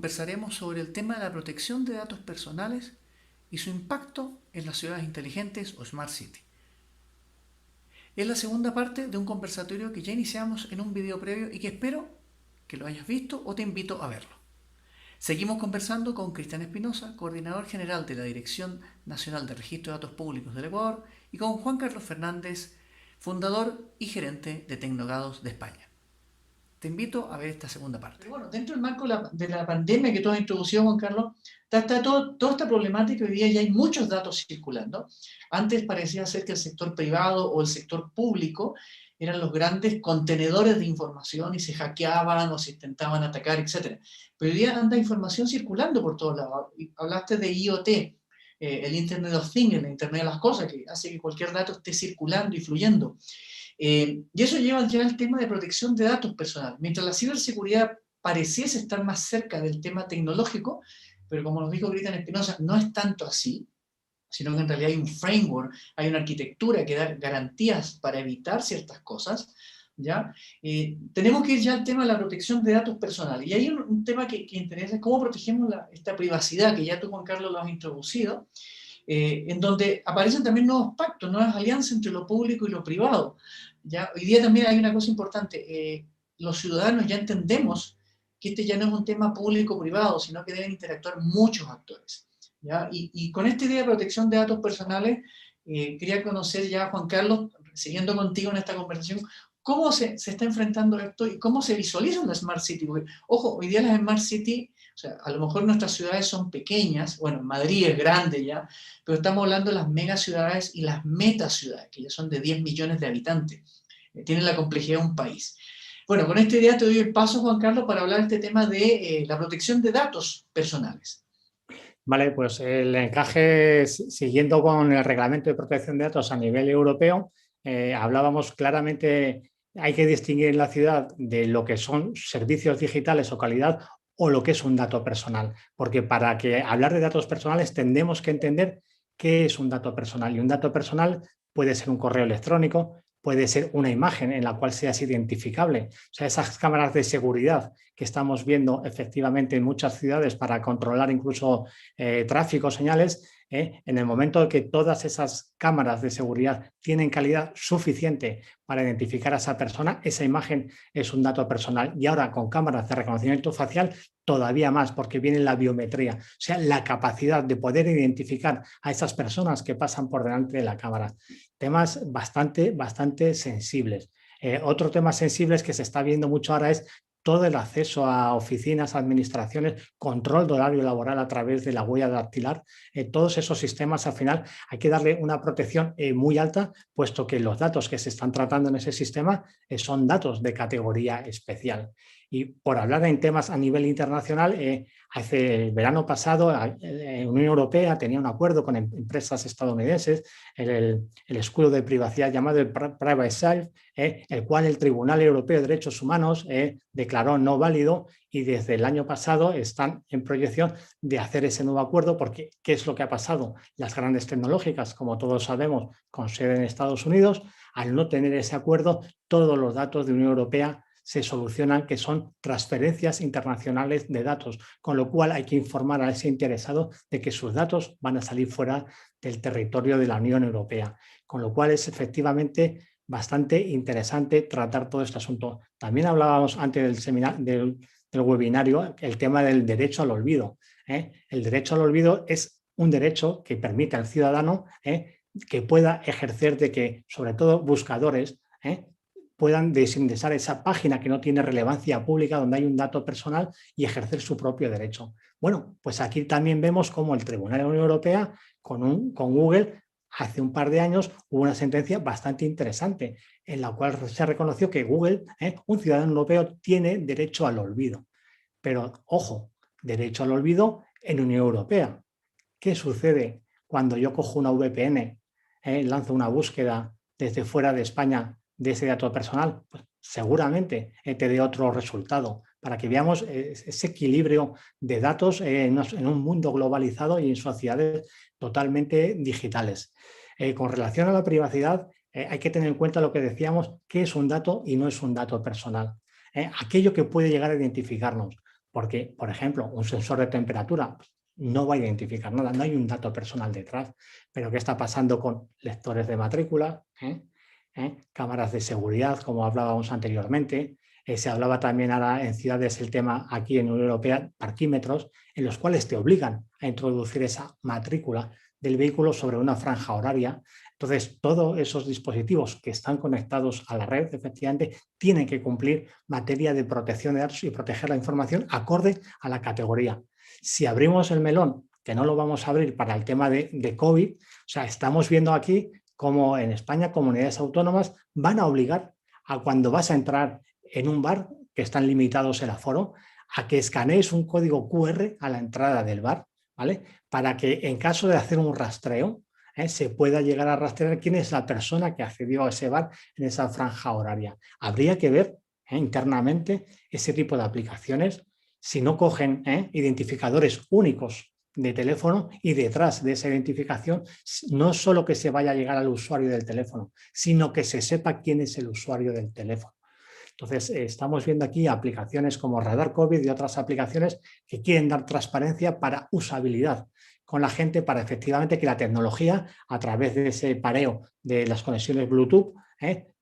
conversaremos sobre el tema de la protección de datos personales y su impacto en las ciudades inteligentes o Smart City. Es la segunda parte de un conversatorio que ya iniciamos en un video previo y que espero que lo hayas visto o te invito a verlo. Seguimos conversando con Cristian Espinosa, coordinador general de la Dirección Nacional de Registro de Datos Públicos del Ecuador, y con Juan Carlos Fernández, fundador y gerente de Tecnogados de España. Te invito a ver esta segunda parte. Pero bueno, dentro del marco de la pandemia que tú has introducido, Juan Carlos, está toda esta problemática. Hoy día ya hay muchos datos circulando. Antes parecía ser que el sector privado o el sector público eran los grandes contenedores de información y se hackeaban o se intentaban atacar, etc. Pero hoy día anda información circulando por todos lados. Hablaste de IoT, el Internet of Things, el Internet de las Cosas, que hace que cualquier dato esté circulando y fluyendo. Y eso lleva ya al tema de protección de datos personales. Mientras la ciberseguridad pareciese estar más cerca del tema tecnológico, pero como nos dijo Cristian Espinosa, no es tanto así, sino que en realidad hay un framework, hay una arquitectura que da garantías para evitar ciertas cosas, ¿ya? Tenemos que ir ya al tema de la protección de datos personales. Y hay un tema que interesa, cómo protegemos esta privacidad, que ya tú, Juan Carlos, lo has introducido, en donde aparecen también nuevos pactos, nuevas alianzas entre lo público y lo privado. ¿Ya? Hoy día también hay una cosa importante, los ciudadanos ya entendemos que este ya no es un tema público-privado, sino que deben interactuar muchos actores. ¿Ya? Y con esta idea de protección de datos personales, quería conocer ya, Juan Carlos, siguiendo contigo en esta conversación, cómo se está enfrentando esto y cómo se visualiza una Smart City. Porque, ojo, hoy día las Smart City, o sea, a lo mejor nuestras ciudades son pequeñas, bueno, Madrid es grande ya, pero estamos hablando de las megaciudades y las metaciudades, que ya son de 10 millones de habitantes. Tienen la complejidad de un país. Bueno, con esta idea te doy el paso, Juan Carlos, para hablar de este tema de la protección de datos personales. Vale, pues el encaje, siguiendo con el reglamento de protección de datos a nivel europeo, hablábamos claramente, hay que distinguir en la ciudad de lo que son servicios digitales o calidad o lo que es un dato personal, porque para que hablar de datos personales tendremos que entender qué es un dato personal, y un dato personal puede ser un correo electrónico, puede ser una imagen en la cual seas identificable. O sea, esas cámaras de seguridad que estamos viendo efectivamente en muchas ciudades para controlar incluso tráfico, señales, en el momento que todas esas cámaras de seguridad tienen calidad suficiente para identificar a esa persona, esa imagen es un dato personal. Y ahora con cámaras de reconocimiento facial todavía más, porque viene la biometría, o sea, la capacidad de poder identificar a esas personas que pasan por delante de la cámara. Temas bastante sensibles. Otro tema sensible que se está viendo mucho ahora es todo el acceso a oficinas, administraciones, control de horario laboral a través de la huella dactilar. Todos esos sistemas, al final, hay que darle una protección muy alta, puesto que los datos que se están tratando en ese sistema son datos de categoría especial. Y por hablar en temas a nivel internacional, hace el verano pasado, la Unión Europea tenía un acuerdo con empresas estadounidenses, el escudo de privacidad llamado el Privacy Shield, el cual el Tribunal Europeo de Derechos Humanos declaró no válido, y desde el año pasado están en proyección de hacer ese nuevo acuerdo, porque ¿qué es lo que ha pasado? Las grandes tecnológicas, como todos sabemos, con sede en Estados Unidos, al no tener ese acuerdo, todos los datos de Unión Europea se solucionan, que son transferencias internacionales de datos, con lo cual hay que informar a ese interesado de que sus datos van a salir fuera del territorio de la Unión Europea, con lo cual es efectivamente bastante interesante tratar todo este asunto. También hablábamos antes del seminario, del webinario, el tema del derecho al olvido. El derecho al olvido es un derecho que permite al ciudadano que pueda ejercer, de que, sobre todo, buscadores puedan desindexar esa página que no tiene relevancia pública, donde hay un dato personal, y ejercer su propio derecho. Bueno, pues aquí también vemos cómo el Tribunal de la Unión Europea con Google hace un par de años hubo una sentencia bastante interesante en la cual se reconoció que Google, un ciudadano europeo, tiene derecho al olvido. Pero, ojo, derecho al olvido en Unión Europea. ¿Qué sucede cuando yo cojo una VPN, lanzo una búsqueda desde fuera de España de ese dato personal? Pues seguramente te dé otro resultado, para que veamos ese equilibrio de datos en un mundo globalizado y en sociedades totalmente digitales. Con relación a la privacidad, hay que tener en cuenta lo que decíamos, qué es un dato y no es un dato personal. Aquello que puede llegar a identificarnos. porque, por ejemplo, un sensor de temperatura no va a identificar nada, no hay un dato personal detrás, pero ¿qué está pasando con lectores de matrícula? Cámaras de seguridad, como hablábamos anteriormente. Se hablaba también ahora en ciudades el tema aquí en Unión Europea, parquímetros, en los cuales te obligan a introducir esa matrícula del vehículo sobre una franja horaria. Entonces, todos esos dispositivos que están conectados a la red, efectivamente, tienen que cumplir materia de protección de datos y proteger la información acorde a la categoría. Si abrimos el melón, que no lo vamos a abrir para el tema de COVID, o sea, estamos viendo aquí cómo en España comunidades autónomas van a obligar a cuando vas a entrar en un bar, que están limitados el aforo, a que escanees un código QR a la entrada del bar, ¿vale? Para que en caso de hacer un rastreo, se pueda llegar a rastrear quién es la persona que accedió a ese bar en esa franja horaria. Habría que ver internamente ese tipo de aplicaciones si no cogen identificadores únicos de teléfono y detrás de esa identificación no solo que se vaya a llegar al usuario del teléfono, sino que se sepa quién es el usuario del teléfono. Entonces, estamos viendo aquí aplicaciones como Radar COVID y otras aplicaciones que quieren dar transparencia para usabilidad con la gente, para efectivamente que la tecnología, a través de ese pareo de las conexiones Bluetooth,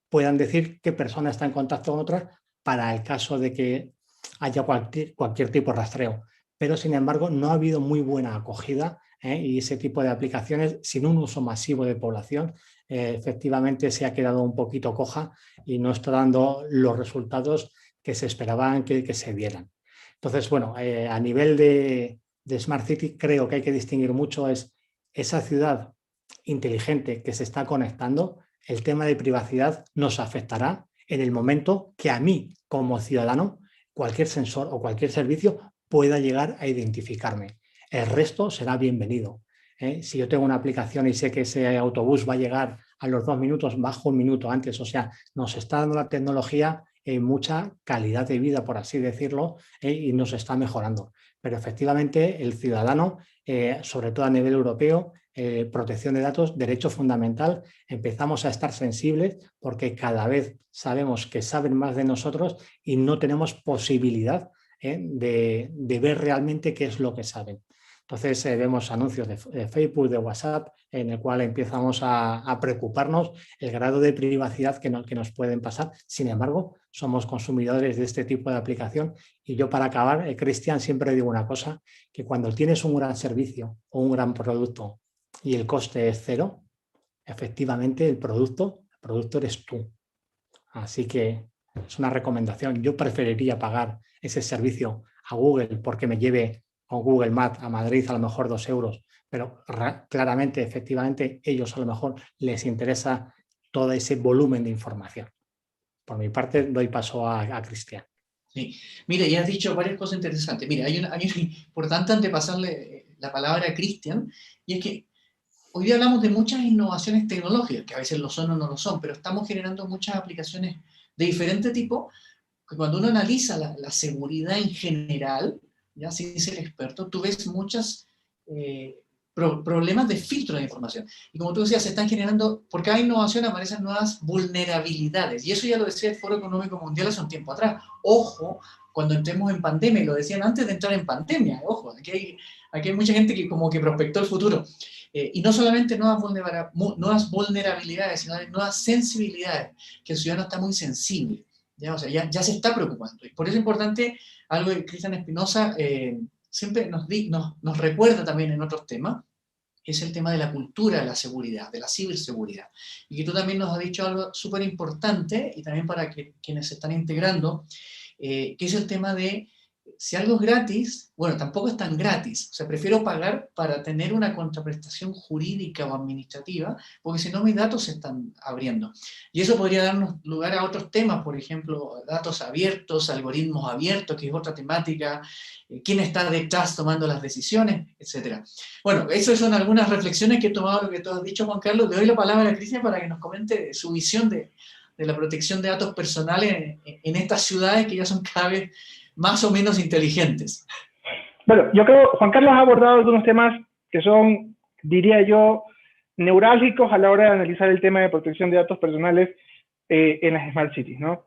puedan decir qué persona está en contacto con otra para el caso de que haya cualquier tipo de rastreo. Pero, sin embargo, no ha habido muy buena acogida y ese tipo de aplicaciones, sin un uso masivo de población, efectivamente se ha quedado un poquito coja y no está dando los resultados que se esperaban que se dieran. Entonces, bueno, a nivel de Smart City creo que hay que distinguir mucho es esa ciudad inteligente que se está conectando. El tema de privacidad nos afectará en el momento que a mí, como ciudadano, cualquier sensor o cualquier servicio pueda llegar a identificarme. El resto será bienvenido. Si yo tengo una aplicación y sé que ese autobús va a llegar a los 2 minutos, bajo un minuto antes. O sea, nos está dando la tecnología mucha calidad de vida, por así decirlo, y nos está mejorando. Pero efectivamente el ciudadano, sobre todo a nivel europeo, protección de datos, derecho fundamental, empezamos a estar sensibles porque cada vez sabemos que saben más de nosotros y no tenemos posibilidad de ver realmente qué es lo que saben. Entonces vemos anuncios de Facebook, de WhatsApp, en el cual empezamos a preocuparnos el grado de privacidad que nos pueden pasar. Sin embargo, somos consumidores de este tipo de aplicación y yo, para acabar, Cristian, siempre digo una cosa, que cuando tienes un gran servicio o un gran producto y el coste es cero, efectivamente el producto eres tú. Así que es una recomendación. Yo preferiría pagar ese servicio a Google porque me lleve con Google Maps a Madrid a lo mejor 2 euros, pero claramente, efectivamente, ellos a lo mejor les interesa todo ese volumen de información. Por mi parte, doy paso a Cristian. Sí. Mira, ya has dicho varias cosas interesantes. Mira, hay una importante antes de pasarle la palabra a Cristian, y es que hoy día hablamos de muchas innovaciones tecnológicas, que a veces lo son o no lo son, pero estamos generando muchas aplicaciones de diferente tipo, que cuando uno analiza la seguridad en general, ya sin ser experto, tú ves muchos problemas de filtro de información. Y como tú decías, se están generando, por cada innovación aparecen nuevas vulnerabilidades. Y eso ya lo decía el Foro Económico Mundial hace un tiempo atrás. Ojo, cuando entremos en pandemia, y lo decían antes de entrar en pandemia, ojo, aquí hay mucha gente que como que prospectó el futuro. Y no solamente nuevas vulnerabilidades, sino nuevas sensibilidades, que el ciudadano está muy sensible. ¿Ya? O sea, ya se está preocupando. Y por eso es importante algo que Cristian Espinosa siempre nos recuerda también en otros temas, es el tema de la cultura de la seguridad, de la ciberseguridad. Y que tú también nos has dicho algo súper importante, y también para quienes se están integrando, que es el tema de si algo es gratis, bueno, tampoco es tan gratis. O sea, prefiero pagar para tener una contraprestación jurídica o administrativa, porque si no mis datos se están abriendo. Y eso podría darnos lugar a otros temas, por ejemplo, datos abiertos, algoritmos abiertos, que es otra temática, quién está detrás tomando las decisiones, etc. Bueno, esas son algunas reflexiones que he tomado de lo que tú has dicho, Juan Carlos. Le doy la palabra a Cristian para que nos comente su visión de la protección de datos personales en estas ciudades que ya son cada vez más o menos inteligentes. Bueno, yo creo, Juan Carlos ha abordado algunos temas que son, diría yo, neurálgicos a la hora de analizar el tema de protección de datos personales en las Smart Cities, ¿no?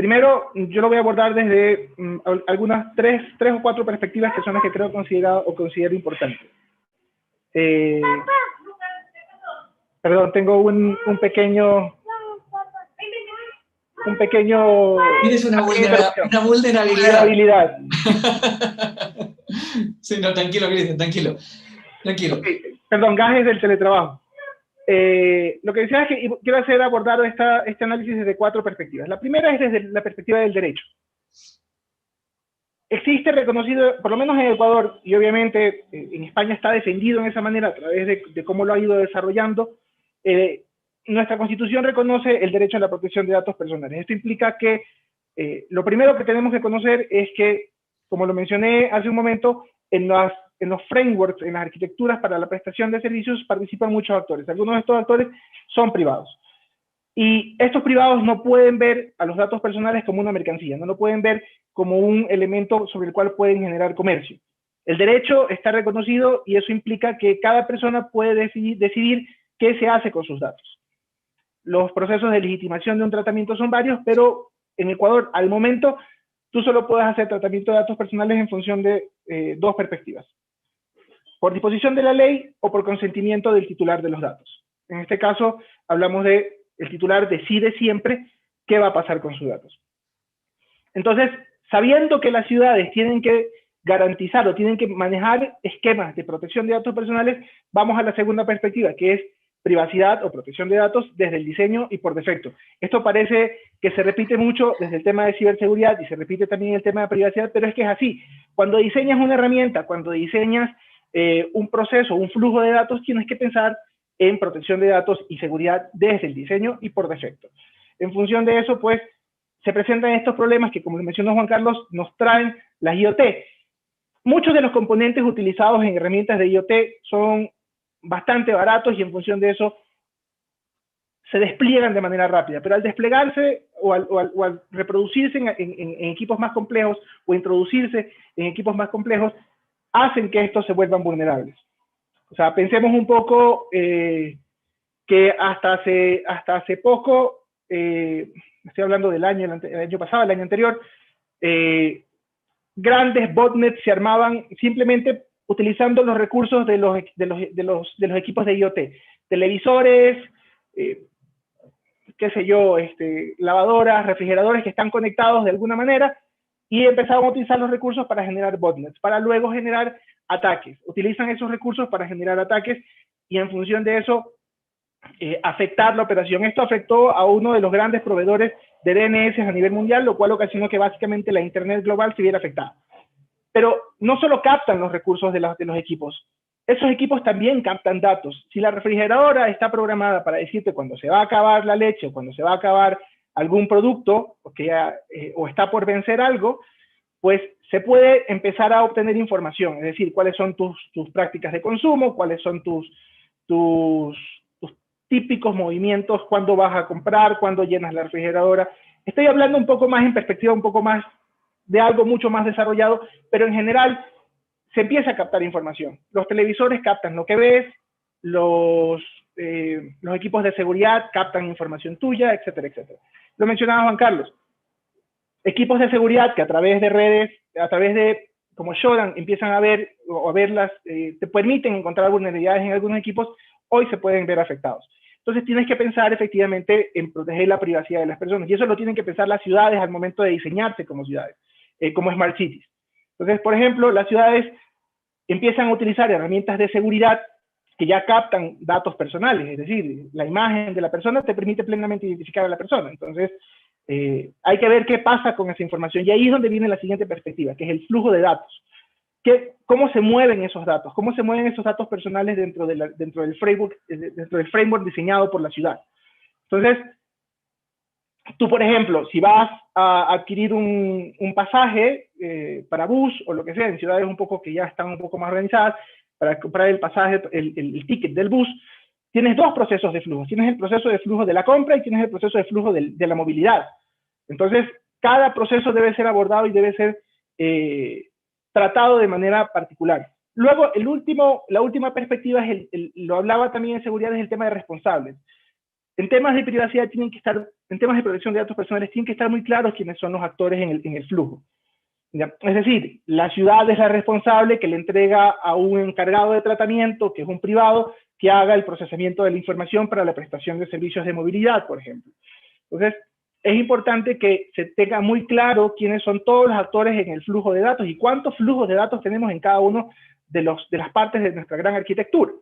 Primero, yo lo voy a abordar desde algunas tres o cuatro perspectivas que son las que creo considero importantes. Perdón, tengo un pequeño... Tienes una vulnerabilidad. Sí, no, tranquilo, Cristian, tranquilo. Okay, perdón, gajes del teletrabajo. Lo que decía es que quiero abordar este análisis desde cuatro perspectivas. La primera es desde la perspectiva del derecho. Existe reconocido, por lo menos en Ecuador, y obviamente en España está defendido en esa manera a través de cómo lo ha ido desarrollando. Nuestra Constitución reconoce el derecho a la protección de datos personales. Esto implica que lo primero que tenemos que conocer es que, como lo mencioné hace un momento, en los frameworks, en las arquitecturas para la prestación de servicios participan muchos actores. Algunos de estos actores son privados. Y estos privados no pueden ver a los datos personales como una mercancía, no lo pueden ver como un elemento sobre el cual pueden generar comercio. El derecho está reconocido y eso implica que cada persona puede decidir qué se hace con sus datos. Los procesos de legitimación de un tratamiento son varios, pero en Ecuador, al momento, tú solo puedes hacer tratamiento de datos personales en función de dos perspectivas. Por disposición de la ley o por consentimiento del titular de los datos. En este caso, hablamos de el titular decide siempre qué va a pasar con sus datos. Entonces, sabiendo que las ciudades tienen que garantizar o tienen que manejar esquemas de protección de datos personales, vamos a la segunda perspectiva, que es privacidad o protección de datos desde el diseño y por defecto. Esto parece que se repite mucho desde el tema de ciberseguridad y se repite también el tema de privacidad, pero es que es así. Cuando diseñas una herramienta, cuando diseñas un proceso, un flujo de datos, tienes que pensar en protección de datos y seguridad desde el diseño y por defecto. En función de eso, pues, se presentan estos problemas que, como mencionó Juan Carlos, nos traen las IoT. Muchos de los componentes utilizados en herramientas de IoT son bastante baratos y en función de eso se despliegan de manera rápida, pero al desplegarse o al reproducirse en equipos más complejos o introducirse en equipos más complejos, hacen que estos se vuelvan vulnerables. O sea, pensemos un poco que hasta hace poco, estoy hablando del año pasado, el año anterior, grandes botnets se armaban simplemente utilizando los recursos de los equipos de IoT, televisores, qué sé yo, lavadoras, refrigeradores que están conectados de alguna manera, y empezaron a utilizar los recursos para generar botnets, para luego generar ataques. Utilizan esos recursos para generar ataques y en función de eso afectar la operación. Esto afectó a uno de los grandes proveedores de DNS a nivel mundial, lo cual ocasionó que básicamente la Internet global se viera afectada. Pero no solo captan los recursos de los equipos, esos equipos también captan datos. Si la refrigeradora está programada para decirte cuando se va a acabar la leche o cuando se va a acabar algún producto o está por vencer algo, pues se puede empezar a obtener información, es decir, cuáles son tus prácticas de consumo, cuáles son tus típicos movimientos, cuándo vas a comprar, cuándo llenas la refrigeradora. Estoy hablando un poco más en perspectiva, un poco más de algo mucho más desarrollado, pero en general se empieza a captar información. Los televisores captan lo que ves, los equipos de seguridad captan información tuya, etcétera, etcétera. Lo mencionaba Juan Carlos. Equipos de seguridad que a través de redes, a través de, como Shodan, empiezan a ver o a verlas, te permiten encontrar vulnerabilidades en algunos equipos, hoy se pueden ver afectados. Entonces tienes que pensar efectivamente en proteger la privacidad de las personas, y eso lo tienen que pensar las ciudades al momento de diseñarse como ciudades, como smart cities. Entonces, por ejemplo, las ciudades empiezan a utilizar herramientas de seguridad que ya captan datos personales, es decir, la imagen de la persona te permite plenamente identificar a la persona. Entonces, hay que ver qué pasa con esa información, y ahí es donde viene la siguiente perspectiva, que es el flujo de datos. ¿Cómo se mueven esos datos? ¿Cómo se mueven esos datos personales dentro del framework diseñado por la ciudad? Entonces, tú, por ejemplo, si vas a adquirir un pasaje para bus o lo que sea, en ciudades un poco que ya están un poco más organizadas, para comprar el pasaje, el ticket del bus, tienes dos procesos de flujo. Tienes el proceso de flujo de la compra y tienes el proceso de flujo de la movilidad. Entonces, cada proceso debe ser abordado y debe ser tratado de manera particular. Luego, la última perspectiva, lo hablaba también en seguridad, es el tema de responsables. En temas de privacidad tienen que estar en temas de protección de datos personales tienen que estar muy claros quiénes son los actores en el flujo. ¿Ya? Es decir, la ciudad es la responsable que le entrega a un encargado de tratamiento, que es un privado, que haga el procesamiento de la información para la prestación de servicios de movilidad, por ejemplo. Entonces, es importante que se tenga muy claro quiénes son todos los actores en el flujo de datos y cuántos flujos de datos tenemos en cada uno de las partes de nuestra gran arquitectura.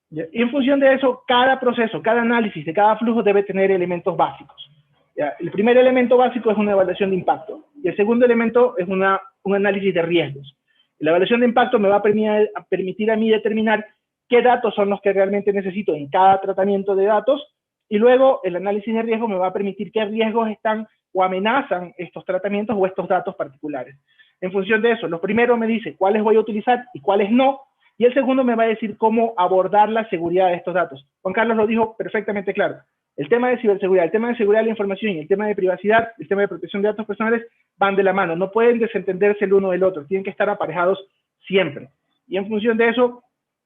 ¿Ya? Y en función de eso, cada proceso, cada análisis de cada flujo debe tener elementos básicos. ¿Ya? El primer elemento básico es una evaluación de impacto y el segundo elemento es un análisis de riesgos. La evaluación de impacto me va a permitir a mí determinar qué datos son los que realmente necesito en cada tratamiento de datos, y luego el análisis de riesgo me va a permitir qué riesgos están o amenazan estos tratamientos o estos datos particulares. En función de eso, lo primero me dice cuáles voy a utilizar y cuáles no, y el segundo me va a decir cómo abordar la seguridad de estos datos. Juan Carlos lo dijo perfectamente claro. El tema de ciberseguridad, el tema de seguridad de la información y el tema de privacidad, el tema de protección de datos personales van de la mano, no pueden desentenderse el uno del otro, tienen que estar aparejados siempre. Y en función de eso,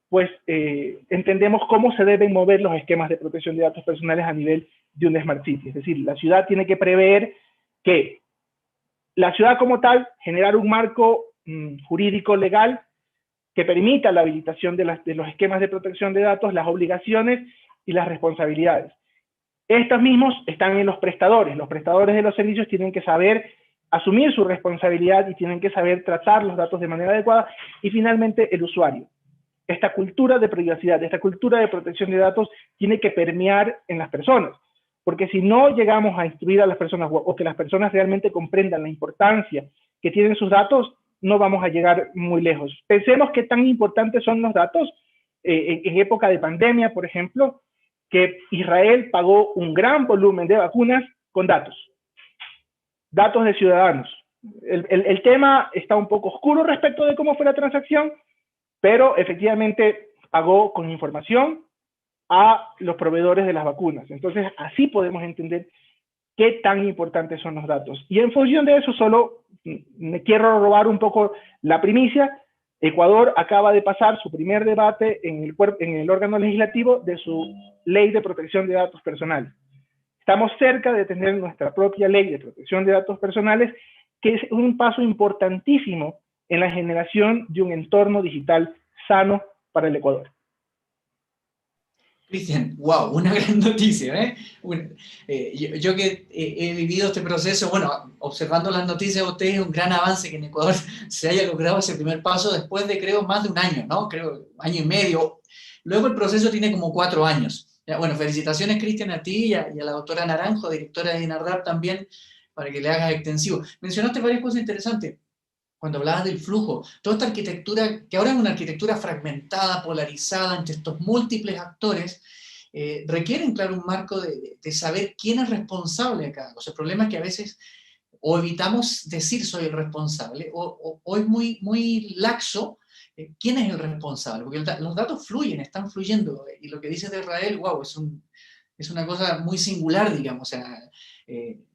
pues entendemos cómo se deben mover los esquemas de protección de datos personales a nivel de un Smart City. Es decir, la ciudad tiene que prever que la ciudad como tal, generar un marco jurídico legal que permita la habilitación de los esquemas de protección de datos, las obligaciones y las responsabilidades. Estos mismos están en los prestadores. Los prestadores de los servicios tienen que saber asumir su responsabilidad y tienen que saber tratar los datos de manera adecuada. Y finalmente, el usuario. Esta cultura de privacidad, esta cultura de protección de datos tiene que permear en las personas. Porque si no llegamos a instruir a las personas o que las personas realmente comprendan la importancia que tienen sus datos, no vamos a llegar muy lejos. Pensemos qué tan importantes son los datos en época de pandemia, por ejemplo, que Israel pagó un gran volumen de vacunas con datos de ciudadanos. El tema está un poco oscuro respecto de cómo fue la transacción, pero efectivamente pagó con información a los proveedores de las vacunas. Entonces, así podemos entender qué tan importantes son los datos. Y en función de eso, solo me quiero robar un poco la primicia. Ecuador acaba de pasar su primer debate en el órgano legislativo de su ley de protección de datos personales. Estamos cerca de tener nuestra propia ley de protección de datos personales, que es un paso importantísimo en la generación de un entorno digital sano para el Ecuador. Cristian, wow, una gran noticia, ¿eh? Yo que he vivido este proceso, bueno, observando las noticias de ustedes, un gran avance que en Ecuador se haya logrado ese primer paso después de, creo, más de un año, ¿no? Creo, año y medio. Luego el proceso tiene como 4 años. Bueno, felicitaciones, Cristian, a ti y a la doctora Naranjo, directora de INARDAP también, para que le hagas extensivo. Mencionaste varias cosas interesantes. Cuando hablabas del flujo, toda esta arquitectura, que ahora es una arquitectura fragmentada, polarizada entre estos múltiples actores, requieren, claro, un marco de saber quién es responsable de cada cosa. El problema es que a veces o evitamos decir soy el responsable, o es muy laxo quién es el responsable, porque los datos fluyen, están fluyendo, y lo que dices de Israel, wow, es una cosa muy singular, digamos, o sea,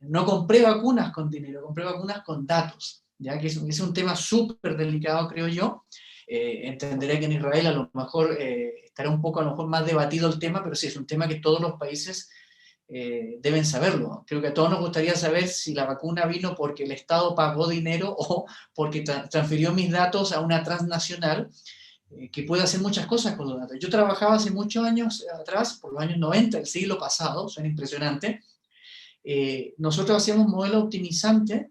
no compré vacunas con dinero, compré vacunas con datos. Ya que es un tema súper delicado, creo yo. Entenderé que en Israel a lo mejor estará un poco a lo mejor más debatido el tema, pero sí es un tema que todos los países deben saberlo. Creo que a todos nos gustaría saber si la vacuna vino porque el Estado pagó dinero o porque transfirió mis datos a una transnacional que puede hacer muchas cosas con los datos. Yo trabajaba hace muchos años atrás, por los años 90 del siglo pasado, suena impresionante. Nosotros hacíamos modelos optimizantes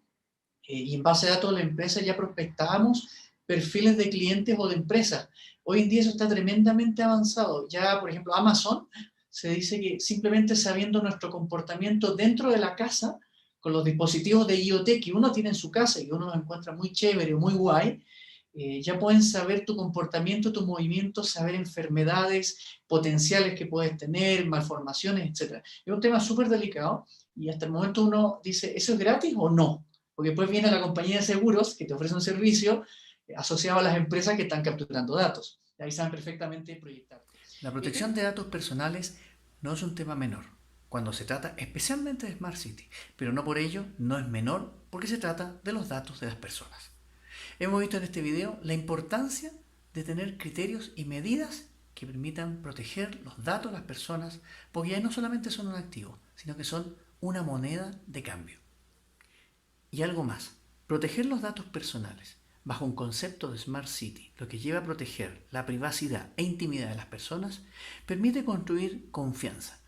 y en base a datos de la empresa ya prospectábamos perfiles de clientes o de empresas. Hoy en día eso está tremendamente avanzado. Ya, por ejemplo, Amazon se dice que simplemente sabiendo nuestro comportamiento dentro de la casa, con los dispositivos de IoT que uno tiene en su casa y que uno los encuentra muy chévere, muy guay, ya pueden saber tu comportamiento, tu movimiento, saber enfermedades potenciales que puedes tener, malformaciones, etc. Es un tema súper delicado y hasta el momento uno dice, ¿eso es gratis o no? Porque después viene la compañía de seguros que te ofrece un servicio asociado a las empresas que están capturando datos. Ahí saben perfectamente proyectar. La protección de datos personales no es un tema menor cuando se trata especialmente de Smart City, pero no por ello no es menor porque se trata de los datos de las personas. Hemos visto en este video la importancia de tener criterios y medidas que permitan proteger los datos de las personas, porque ya no solamente son un activo, sino que son una moneda de cambio. Y algo más, proteger los datos personales bajo un concepto de Smart City, lo que lleva a proteger la privacidad e intimidad de las personas, permite construir confianza.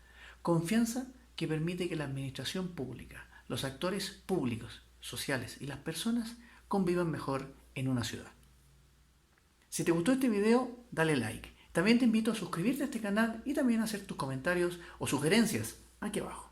Confianza que permite que la administración pública, los actores públicos, sociales y las personas convivan mejor en una ciudad. Si te gustó este video, dale like. También te invito a suscribirte a este canal y también a hacer tus comentarios o sugerencias aquí abajo.